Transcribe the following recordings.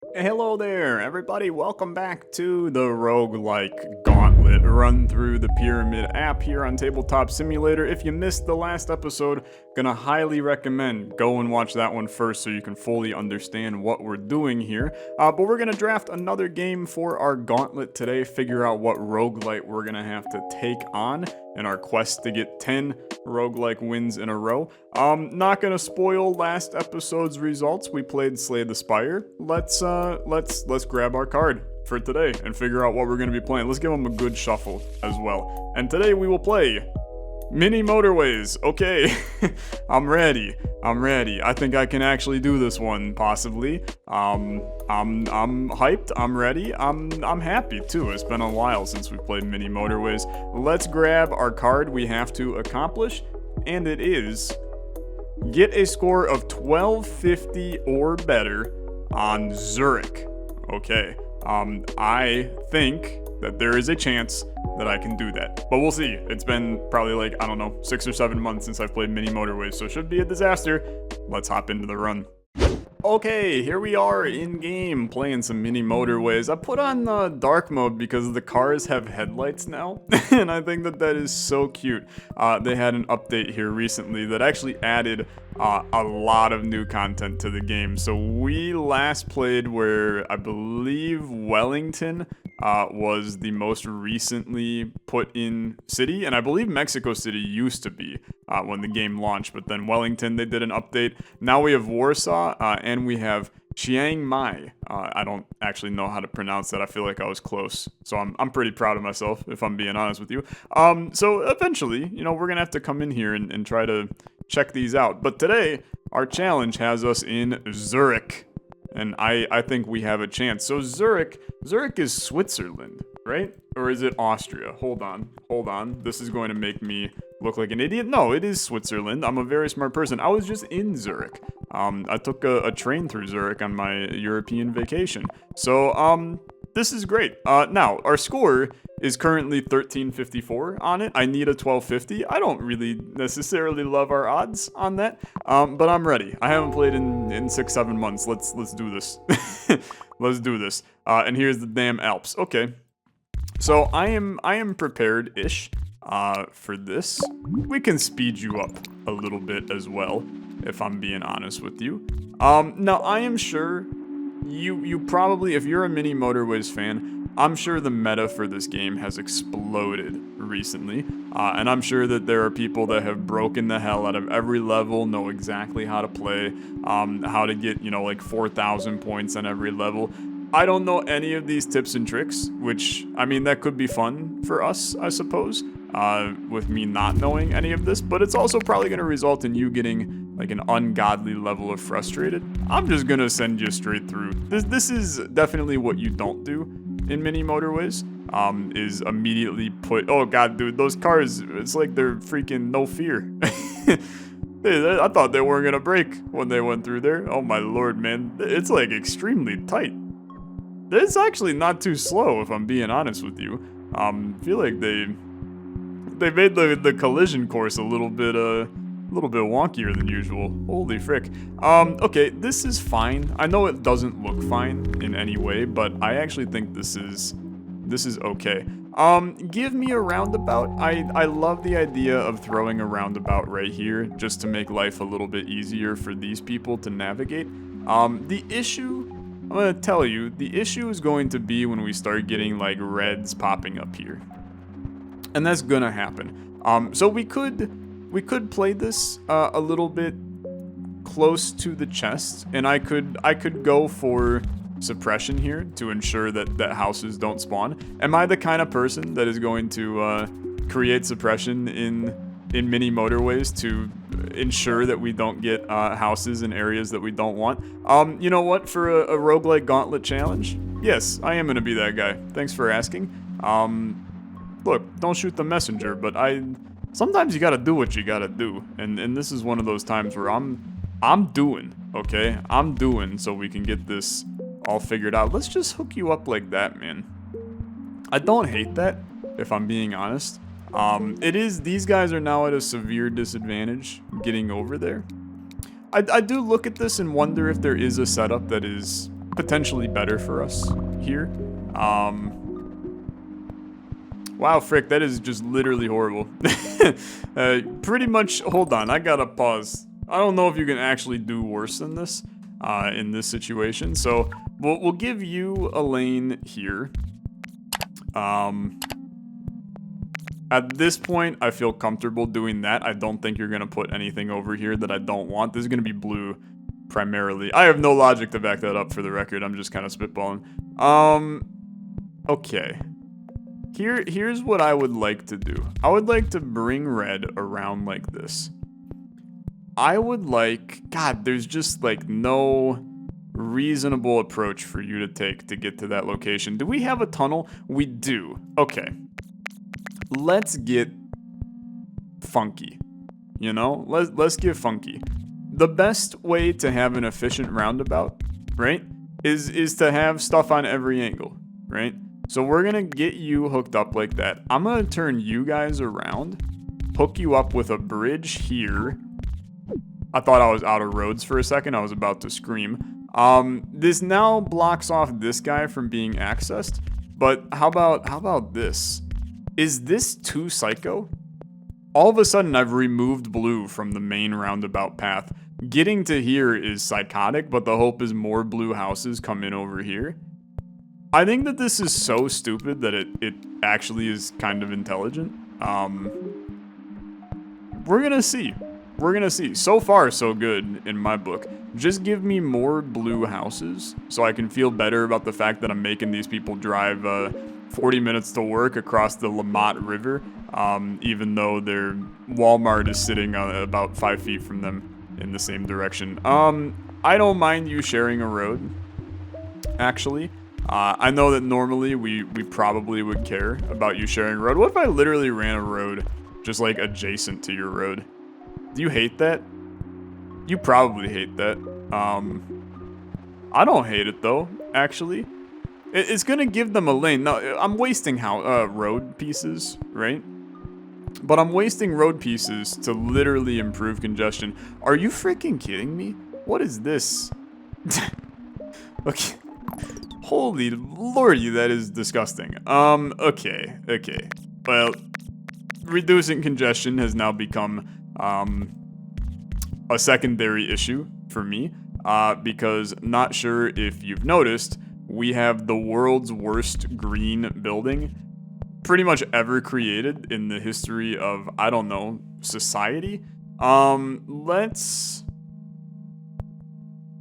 Hello there, everybody. Welcome back to the Roguelike Gauntlet run through the Pyramid app here on Tabletop Simulator. If you missed the last episode, gonna highly recommend go and watch that one first so you can fully understand what we're doing here. But we're gonna draft another game for our Gauntlet today, figure out what roguelite we're gonna have to take on in our quest to get 10 roguelike wins in a row. Not gonna spoil last episode's results. We played Slay the Spire. Let's grab our card for today and figure out what we're gonna be playing. Let's give them a good shuffle as well. And today we will play Mini Motorways. Okay, I'm ready. I think I can actually do this one, possibly. I'm hyped. I'm ready. I'm happy too. It's been a while since we played Mini Motorways. Let's grab our card we have to accomplish, and it is get a score of 1250 or better on Zurich. Okay. I think that there is a chance that I can do that. But we'll see. It's been probably like, I don't know, 6 or 7 months since I've played Mini Motorways, so it should be a disaster. Let's hop into the run. Okay, here we are in game playing some Mini Motorways. I put on dark mode because the cars have headlights now, and I think that is so cute. They had an update here recently that actually added a lot of new content to the game. So we last played where I believe Wellington was the most recently put in city, and I believe Mexico City used to be when the game launched, but then Wellington, they did an update. Now we have Warsaw, and we have Chiang Mai. I don't actually know how to pronounce that. I feel like I was close, so I'm pretty proud of myself, if I'm being honest with you. So eventually, we're gonna have to come in here and try to check these out. But today, our challenge has us in Zurich. And I think we have a chance. So Zurich is Switzerland, right? Or is it Austria? Hold on. This is going to make me look like an idiot. No, it is Switzerland. I'm a very smart person. I was just in Zurich. I took a train through Zurich on my European vacation. So, this is great. Now, our score is currently 1354 on it. I need a 1250. I don't really necessarily love our odds on that, but I'm ready. I haven't played in 6-7 months. Let's do this. Let's do this. And here's the damn Alps. Okay. So I am prepared-ish for this. We can speed you up a little bit as well, if I'm being honest with you. Now I am sure you probably, if you're a Mini Motorways fan, I'm sure the meta for this game has exploded recently, and I'm sure that there are people that have broken the hell out of every level, know exactly how to play, how to get, like 4,000 points on every level. I don't know any of these tips and tricks, which, I mean, that could be fun for us, I suppose, with me not knowing any of this, but it's also probably going to result in you getting like an ungodly level of frustrated. I'm just gonna send you straight through. This is definitely what you don't do in Mini Motorways, is immediately put, oh god, dude, those cars, it's like they're freaking no fear. I thought they weren't gonna break when they went through there. Oh my lord, man, it's like extremely tight. It's actually not too slow, if I'm being honest with you. I feel like they made the collision course a little bit wonkier than usual. Holy frick. Okay, this is fine. I know it doesn't look fine in any way, but I actually think this is okay. Give me a roundabout. I love the idea of throwing a roundabout right here, just to make life a little bit easier for these people to navigate. The issue, I'm gonna tell you, the issue is going to be when we start getting like reds popping up here. And that's gonna happen. So we could play this a little bit close to the chest, and I could go for suppression here to ensure that houses don't spawn. Am I the kind of person that is going to create suppression in Mini Motorways to ensure that we don't get houses in areas that we don't want? You know what? For a roguelike gauntlet challenge, yes, I am going to be that guy. Thanks for asking. Look, don't shoot the messenger, but sometimes you gotta do what you gotta do, and this is one of those times where I'm doing, okay? I'm doing so we can get this all figured out. Let's just hook you up like that, man. I don't hate that, if I'm being honest. These guys are now at a severe disadvantage getting over there. I do look at this and wonder if there is a setup that is potentially better for us here. Wow, frick, that is just literally horrible. Pretty much, hold on, I gotta pause. I don't know if you can actually do worse than this in this situation. So we'll give you a lane here. At this point, I feel comfortable doing that. I don't think you're gonna put anything over here that I don't want. This is gonna be blue primarily. I have no logic to back that up for the record. I'm just kind of spitballing. Okay. Here's what I would like to do. I would like to bring red around like this. I would like... God, there's just like no reasonable approach for you to take to get to that location. Do we have a tunnel? We do. Okay. Let's get funky. You know? Let's get funky. The best way to have an efficient roundabout, right, is to have stuff on every angle, right? So we're gonna get you hooked up like that. I'm gonna turn you guys around, hook you up with a bridge here. I thought I was out of roads for a second. I was about to scream. This now blocks off this guy from being accessed. But how about this? Is this too psycho? All of a sudden, I've removed blue from the main roundabout path. Getting to here is psychotic, but the hope is more blue houses come in over here. I think that this is so stupid that it actually is kind of intelligent. We're gonna see. We're gonna see. So far, so good in my book. Just give me more blue houses so I can feel better about the fact that I'm making these people drive 40 minutes to work across the Lamont River, even though their Walmart is sitting about 5 feet from them in the same direction. I don't mind you sharing a road, actually. I know that normally we probably would care about you sharing a road. What if I literally ran a road just like adjacent to your road? Do you hate that? You probably hate that. I don't hate it though, actually. It's gonna give them a lane. Now, I'm wasting road pieces, right? But I'm wasting road pieces to literally improve congestion. Are you freaking kidding me? What is this? Okay. Holy lordy, that is disgusting. Okay. Well, reducing congestion has now become a secondary issue for me, because not sure if you've noticed, we have the world's worst green building pretty much ever created in the history of, I don't know, society.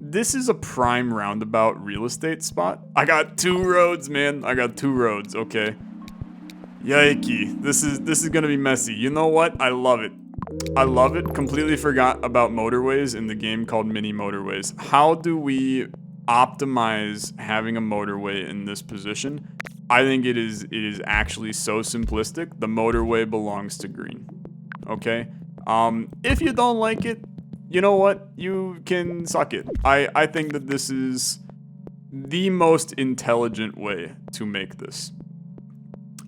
This is a prime roundabout real estate spot. I got 2 roads, man. I got 2 roads, okay. Yikey. This is gonna be messy. You know what? I love it. I love it. Completely forgot about motorways in the game called Mini Motorways. How do we optimize having a motorway in this position? I think it is actually so simplistic. The motorway belongs to green. Okay? If you don't like it, you know what? You can suck it. I think that this is the most intelligent way to make this.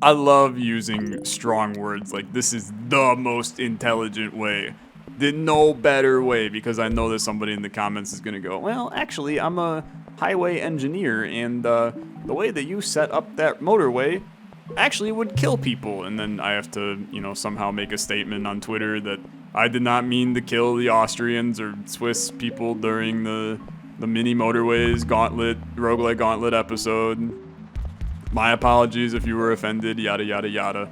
I love using strong words like this is the most intelligent way. The no better way, because I know that somebody in the comments is gonna go, well, actually, I'm a highway engineer, and the way that you set up that motorway actually would kill people. And then I have to, you know, somehow make a statement on Twitter that I did not mean to kill the Austrians or Swiss people during the Mini Motorways Gauntlet, Roguelike Gauntlet episode. My apologies if you were offended, yada, yada, yada.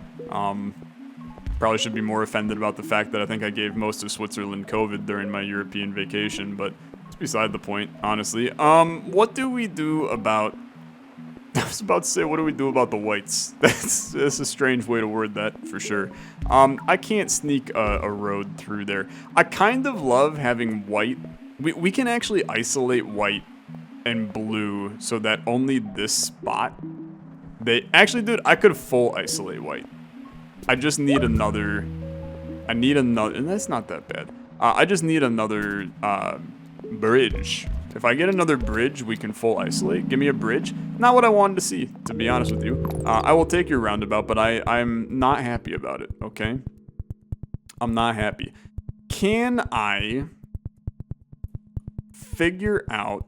Probably should be more offended about the fact that I think I gave most of Switzerland COVID during my European vacation, but it's beside the point, honestly. What do we do about... I was about to say, what do we do about the whites? That's a strange way to word that, for sure. I can't sneak a road through there. I kind of love having white... We can actually isolate white and blue so that only this spot... Actually, dude, I could full isolate white. I just need another... and that's not that bad. I just need another bridge. If I get another bridge, we can full isolate. Give me a bridge. Not what I wanted to see, to be honest with you. I will take your roundabout, but I'm not happy about it, okay? I'm not happy. Can I figure out...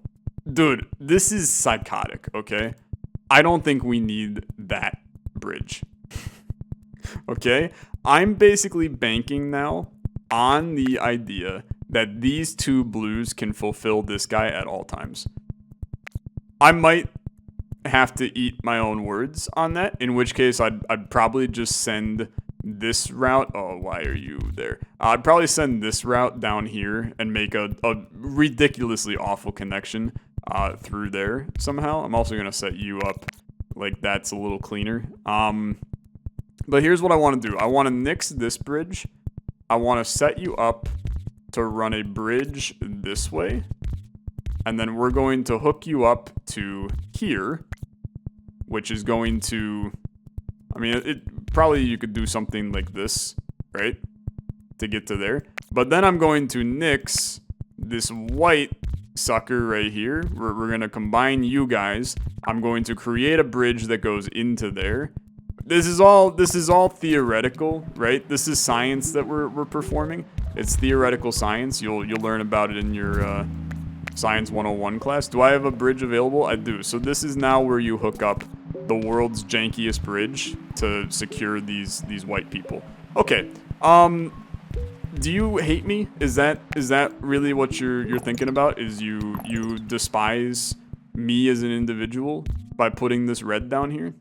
Dude, this is psychotic, okay? I don't think we need that bridge. Okay? I'm basically banking now on the idea that these two blues can fulfill this guy at all times. I might have to eat my own words on that, in which case I'd probably just send this route. Oh, why are you there? I'd probably send this route down here and make a ridiculously awful connection through there somehow. I'm also going to set you up like that's a little cleaner. But here's what I want to do. I want to nix this bridge. I want to set you up to run a bridge this way. And then we're going to hook you up to here, which is going to, I mean, it probably you could do something like this, right? To get to there. But then I'm going to nix this white sucker right here. We're going to combine you guys. I'm going to create a bridge that goes into there. This is all theoretical, right? This is science that we're performing. It's theoretical science. You'll learn about it in your Science 101 class. Do I have a bridge available? I do. So this is now where you hook up the world's jankiest bridge to secure these white people. Okay. Do you hate me? Is that really what you're thinking about? Is you despise me as an individual by putting this red down here?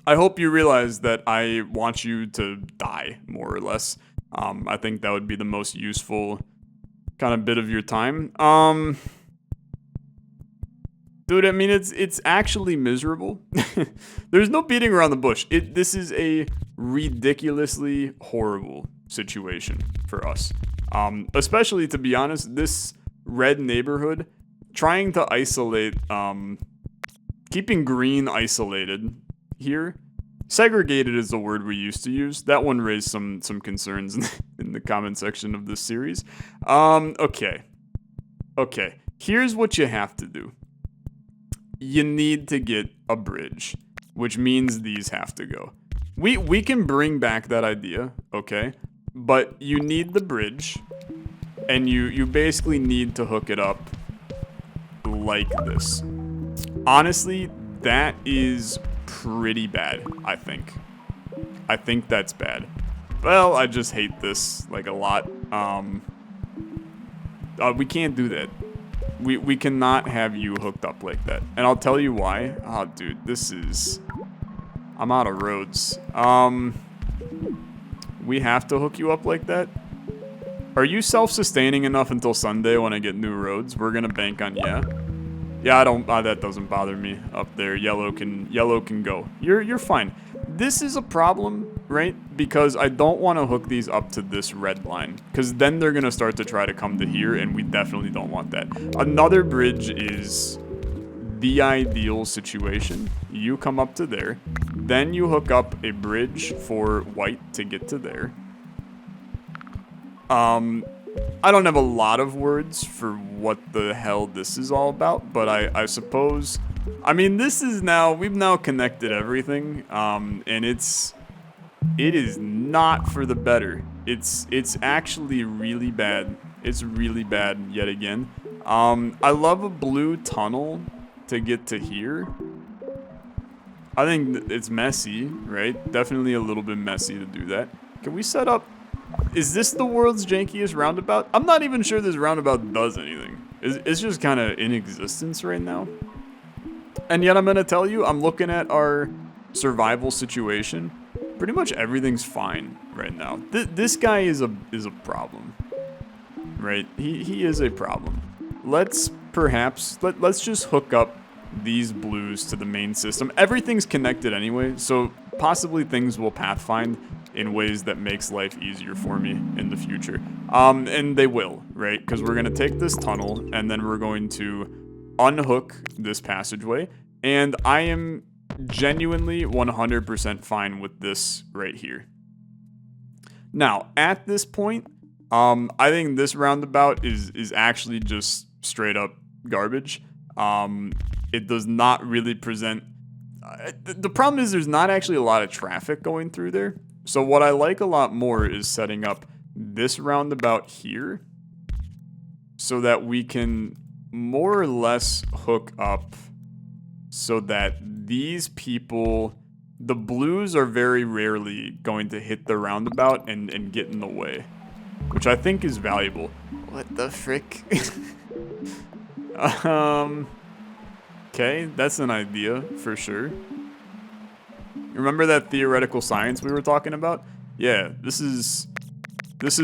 I hope you realize that I want you to die, more or less. I think that would be the most useful kind of bit of your time. Dude, I mean, it's actually miserable. There's no beating around the bush. This is a ridiculously horrible situation for us. Especially, to be honest, this red neighborhood, trying to isolate, keeping green isolated here. Segregated is the word we used to use. That one raised some concerns in the comment section of this series. Okay. Here's what you have to do. You need to get a bridge, which means these have to go. We can bring back that idea, okay? But you need the bridge, and you basically need to hook it up like this. Honestly, that is pretty bad, I think. I think that's bad. Well, I just hate this, like, a lot. We can't do that. We cannot have you hooked up like that. And I'll tell you why. Oh, dude, this is... I'm out of roads. We have to hook you up like that? Are you self-sustaining enough until Sunday when I get new roads? We're gonna bank on yeah. Yeah, I don't. That doesn't bother me up there. Yellow can go. You're fine. This is a problem, right? Because I don't want to hook these up to this red line, because then they're gonna start to try to come to here, and we definitely don't want that. Another bridge is the ideal situation. You come up to there, then you hook up a bridge for white to get to there. I don't have a lot of words for what the hell this is all about, but I suppose, I mean, this is now, we've now connected everything, and it is not for the better. It's actually really bad. It's really bad yet again. I love a blue tunnel to get to here. I think it's messy, right? Definitely a little bit messy to do that. Can we set up... Is this the world's jankiest roundabout? I'm not even sure this roundabout does anything. It's just kind of in existence right now. And yet I'm going to tell you, I'm looking at our survival situation. Pretty much everything's fine right now. This guy is a problem. Right? He is a problem. Let's just hook up these blues to the main system. Everything's connected anyway, so possibly things will pathfind in ways that makes life easier for me in the future. And they will, right? Because we're going to take this tunnel, and then we're going to unhook this passageway. And I am genuinely 100% fine with this right here. Now, at this point, I think this roundabout is actually just straight up garbage. It does not really present... the problem is there's not actually a lot of traffic going through there. So what I like a lot more is setting up this roundabout here so that we can more or less hook up so that these people, the blues are very rarely going to hit the roundabout and get in the way, which I think is valuable. What the frick? Okay, that's an idea for sure. Remember that theoretical science we were talking about? Yeah, this is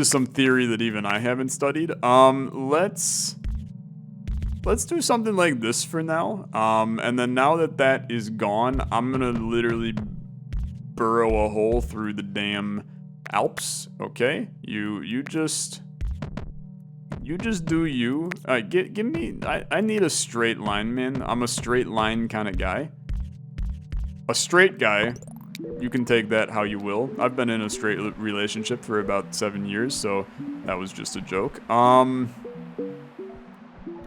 some theory that even I haven't studied. Let's do something like this for now. And then now that that is gone, I'm gonna literally burrow a hole through the damn Alps. Okay, you just do you. Give me. I need a straight line, man. I'm a straight line kind of guy. A straight guy. You can take that how you will. I've been in a straight relationship for about 7 years, so that was just a joke.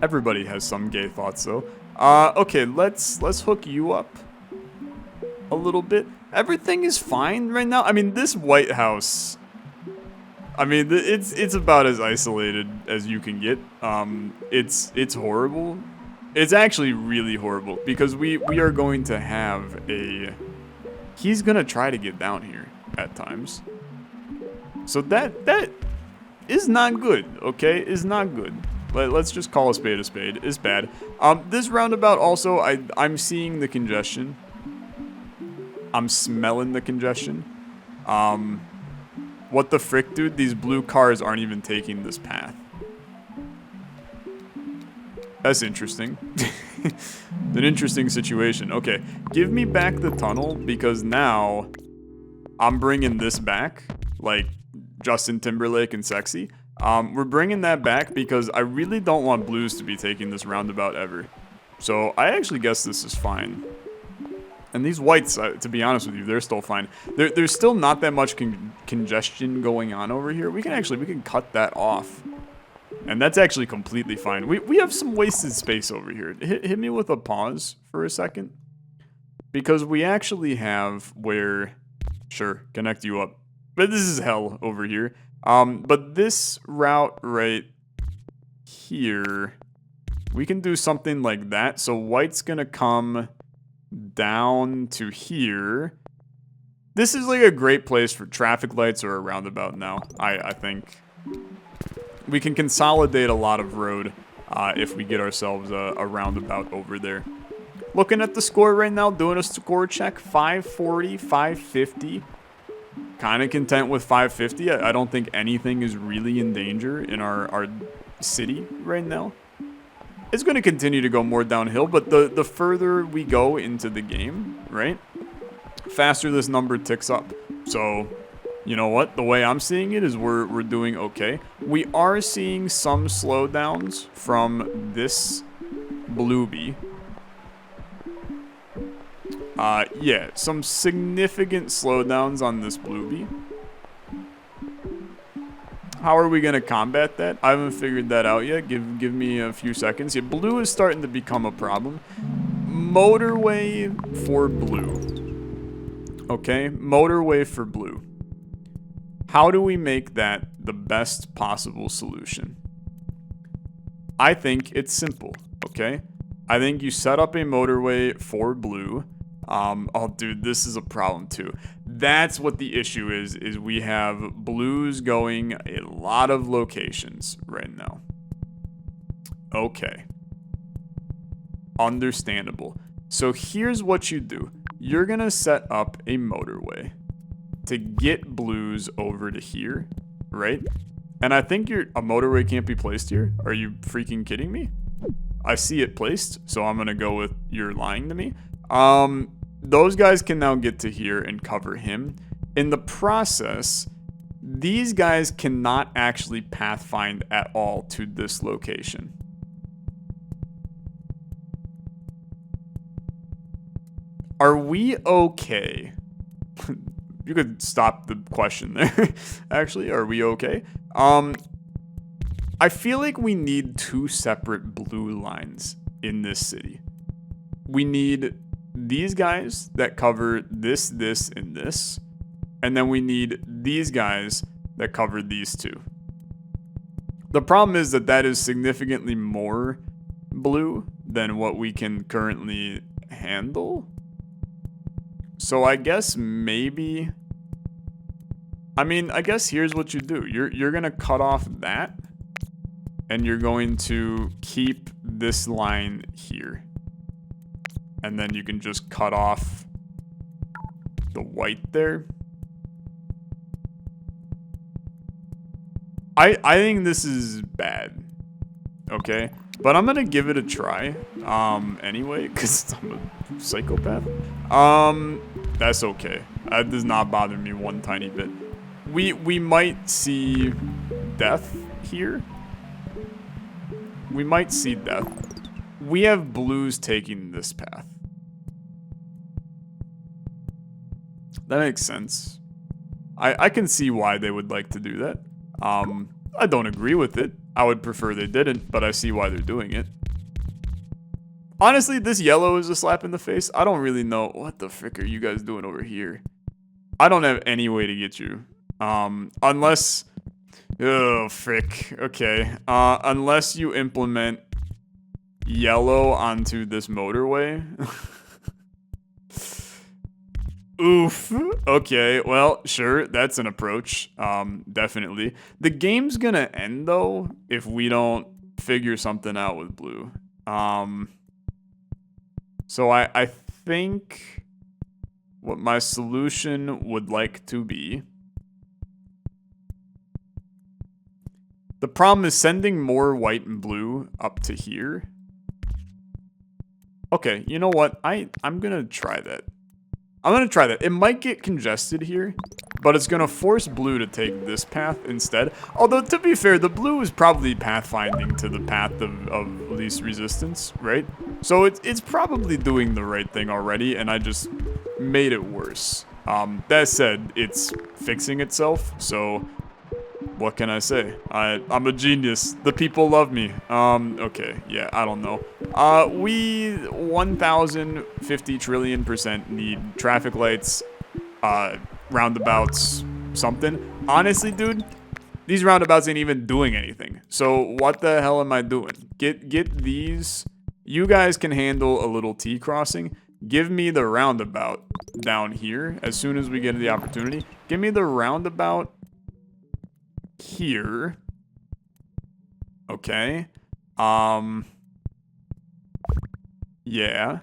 Everybody has some gay thoughts, though. Okay, let's hook you up a little bit. Everything is fine right now. I mean, this White House, I mean, it's about as isolated as you can get. It's horrible. It's actually really horrible because we are going to have a. He's gonna try to get down here at times. So that is not good. Okay, is not good. Let's just call a spade a spade. It's bad. This roundabout also, I'm seeing the congestion. I'm smelling the congestion. What the frick, dude? These blue cars aren't even taking this path. That's interesting. An interesting situation. Okay, give me back the tunnel because now I'm bringing this back, like Justin Timberlake and Sexy. We're bringing that back because I really don't want blues to be taking this roundabout ever. So I actually guess this is fine. And these whites, to be honest with you, they're still fine. There's still not that much congestion going on over here. We can cut that off. And that's actually completely fine. We have some wasted space over here. Hit me with a pause for a second. Because we actually have where... Sure, connect you up. But this is hell over here. But this route right here, we can do something like that. So white's gonna come down to here. This is like a great place for traffic lights or a roundabout now, I think. We can consolidate a lot of road if we get ourselves a roundabout over there. Looking at the score right now, doing a score check, 540, 550. Kind of content with 550. I don't think anything is really in danger in our city right now. It's going to continue to go more downhill, but the further we go into the game, right, faster this number ticks up. So... You know what? The way I'm seeing it is we're doing okay. We are seeing some slowdowns from this bluebee. Yeah, some significant slowdowns on this bluebee. How are we gonna combat that? I haven't figured that out yet. Give me a few seconds. Yeah, blue is starting to become a problem. Motorway for blue. Okay, motorway for blue. How do we make that the best possible solution? I think it's simple, okay? I think you set up a motorway for blue. Oh, dude, this is a problem too. That's what the issue is we have blues going a lot of locations right now. Okay. Understandable. So here's what you do. You're gonna set up a motorway to get blues over to here, right? And I think a motorway can't be placed here. Are you freaking kidding me? I see it placed, so I'm gonna go with you're lying to me. Those guys can now get to here and cover him. In the process, these guys cannot actually pathfind at all to this location. Are we okay? You could stop the question there. Actually, are we okay? I feel like we need two separate blue lines in this city. We need these guys that cover this, this, and this. And then we need these guys that cover these two. The problem is that is significantly more blue than what we can currently handle. So I guess maybe... I mean, I guess here's what you do. You're gonna cut off that, and you're going to keep this line here. And then you can just cut off the white there. I think this is bad, okay? But I'm gonna give it a try, anyway, because I'm a psychopath. That's okay. That does not bother me one tiny bit. We might see death here. We might see death. We have blues taking this path. That makes sense. I can see why they would like to do that. I don't agree with it. I would prefer they didn't, but I see why they're doing it. Honestly, this yellow is a slap in the face. I don't really know. What the frick are you guys doing over here? I don't have any way to get you. Unless... Oh, frick. Okay. Unless you implement yellow onto this motorway. Oof. Okay, well, sure, that's an approach. Definitely. The game's gonna end, though, if we don't figure something out with blue. So I think what my solution would like to be... The problem is sending more white and blue up to here. Okay, you know what? I'm gonna try that. I'm gonna try that. It might get congested here, but it's gonna force blue to take this path instead. Although, to be fair, the blue is probably pathfinding to the path of least resistance, right? So it's probably doing the right thing already, and I just made it worse. That said, it's fixing itself, so what can I say? I'm a genius. The people love me. Okay, yeah, I don't know. We 1,050 trillion% need traffic lights, roundabouts, something. Honestly, dude, these roundabouts ain't even doing anything. So what the hell am I doing? Get these. You guys can handle a little T crossing. Give me the roundabout down here as soon as we get the opportunity. Give me the roundabout here. Okay. Yeah.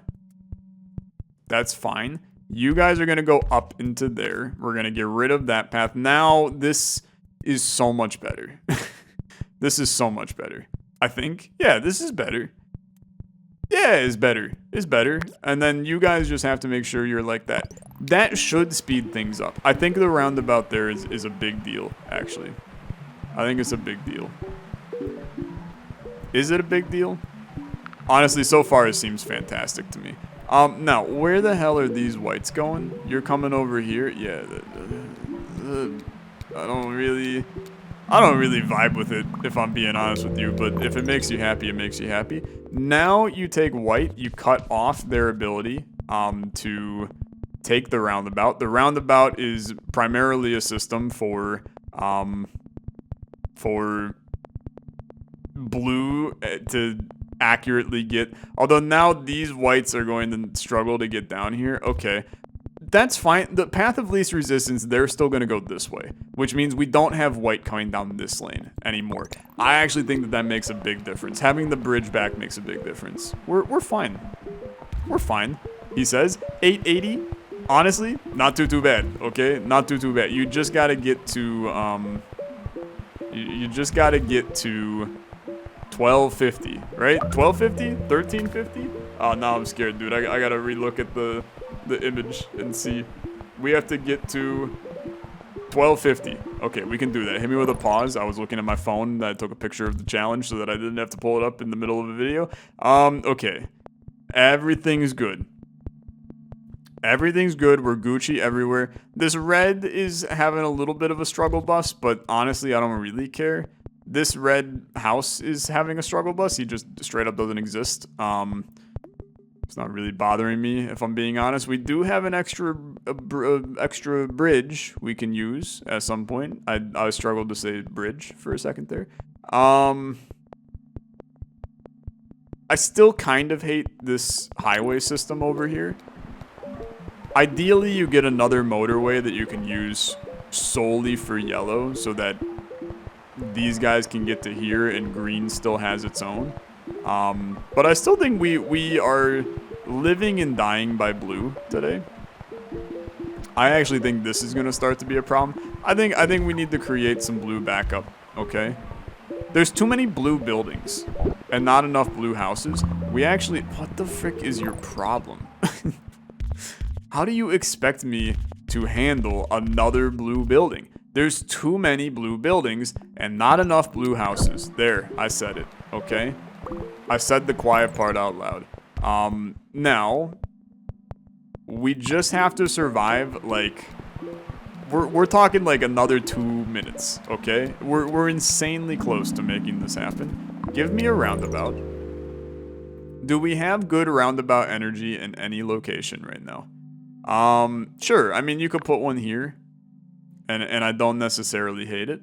That's fine. You guys are going to go up into there. We're going to get rid of that path. Now, this is so much better. This is so much better. I think. Yeah, this is better. Yeah, it's better. It's better. And then you guys just have to make sure you're like that. That should speed things up. I think the roundabout there is a big deal, actually. I think it's a big deal. Is it a big deal? Honestly, so far it seems fantastic to me. Now, where the hell are these whites going? You're coming over here? Yeah. I don't really vibe with it, if I'm being honest with you. But if it makes you happy, it makes you happy. Now you take white, you cut off their ability to take the roundabout. The roundabout is primarily a system for blue to accurately get, although now these whites are going to struggle to get down here. Okay, that's fine. The path of least resistance, they're still going to go this way, which means we don't have white coming down this lane anymore. I actually think that makes a big difference. Having the bridge back makes a big difference. We're fine. We're fine. He says 880. Honestly, not too bad. Okay, not too bad. You just got to get to you just got to get to 1250, right? 1250? 1350? Oh, now I'm scared, dude. I got to relook at the image and see. We have to get to 1250. Okay, we can do that. Hit me with a pause. I was looking at my phone. I took a picture of the challenge so that I didn't have to pull it up in the middle of a video. Okay. Everything's good. Everything's good. We're Gucci everywhere. This red is having a little bit of a struggle bus, but honestly, I don't really care. This red house is having a struggle bus. He just straight up doesn't exist. It's not really bothering me, if I'm being honest. We do have an extra bridge we can use at some point. I struggled to say bridge for a second there. I still kind of hate this highway system over here. Ideally, you get another motorway that you can use solely for yellow so that these guys can get to here and green still has its own. But I still think we are living and dying by blue today. I actually think this is going to start to be a problem. I think we need to create some blue backup, okay? There's too many blue buildings and not enough blue houses. We actually... What the frick is your problem? How do you expect me to handle another blue building? There's too many blue buildings and not enough blue houses. There, I said it, okay? I said the quiet part out loud. Now, we just have to survive, like... We're talking like another 2 minutes, okay? We're insanely close to making this happen. Give me a roundabout. Do we have good roundabout energy in any location right now? Sure. I mean, you could put one here, and I don't necessarily hate it.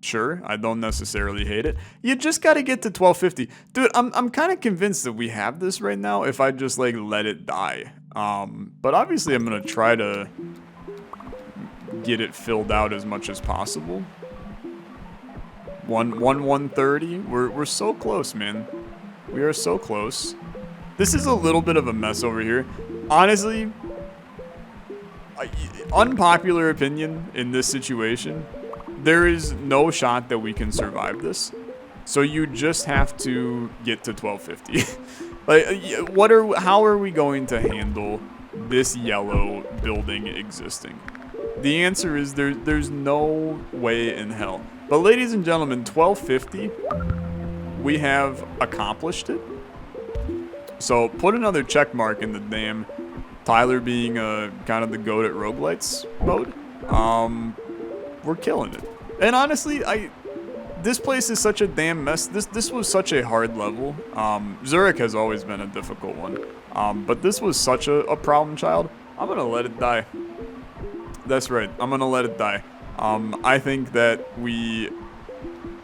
Sure, I don't necessarily hate it. You just gotta get to 1250. Dude, I'm kind of convinced that we have this right now if I just, like, let it die. But obviously I'm gonna try to get it filled out as much as possible. 130. We're so close, man. We are so close. This is a little bit of a mess over here. Honestly, unpopular opinion in this situation, there is no shot that we can survive this. So you just have to get to 1250. Like, how are we going to handle this yellow building existing? The answer is there's no way in hell. But ladies and gentlemen, 1250, we have accomplished it. So put another check mark in the damn Tyler being kind of the goat at roguelites mode. We're killing it. And honestly, this place is such a damn mess. This was such a hard level. Zurich has always been a difficult one. But this was such a problem child. I'm gonna let it die. That's right. I'm gonna let it die. I think that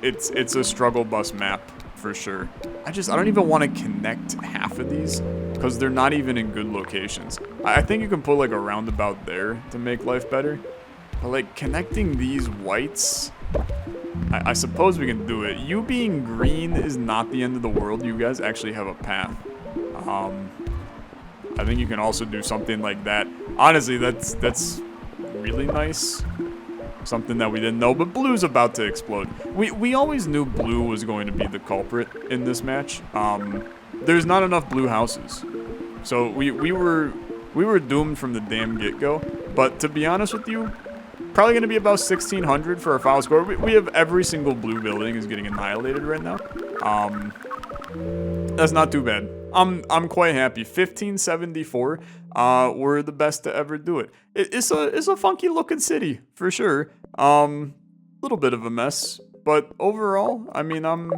it's a struggle bus map for sure. I don't even want to connect half of these because they're not even in good locations. I think you can put like a roundabout there to make life better. But like connecting these whites, I suppose we can do it. You being green is not the end of the world. You guys actually have a path. I think you can also do something like that. Honestly, that's really nice. Something that we didn't know, but blue's about to explode. We always knew blue was going to be the culprit in this match. There's not enough blue houses. So we were doomed from the damn get-go. But to be honest with you, probably going to be about 1600 for our final score. We have every single blue building is getting annihilated right now. That's not too bad. I'm quite happy. 1574. We're the best to ever do it. It's a funky looking city for sure. Little bit of a mess, but overall, I mean, I'm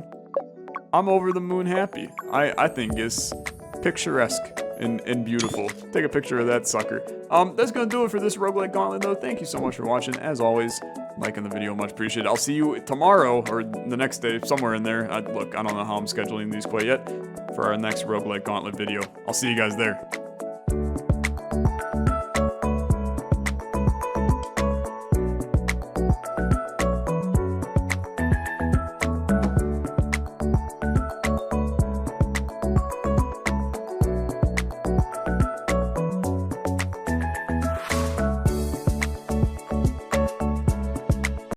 over the moon happy. I think it's picturesque and beautiful. Take a picture of that sucker. That's gonna do it for this Roguelike Gauntlet though. Thank you so much for watching. As always, liking the video, much appreciated. I'll see you tomorrow or the next day, somewhere in there. Look, I don't know how I'm scheduling these quite yet for our next Roguelike Gauntlet video. I'll see you guys there.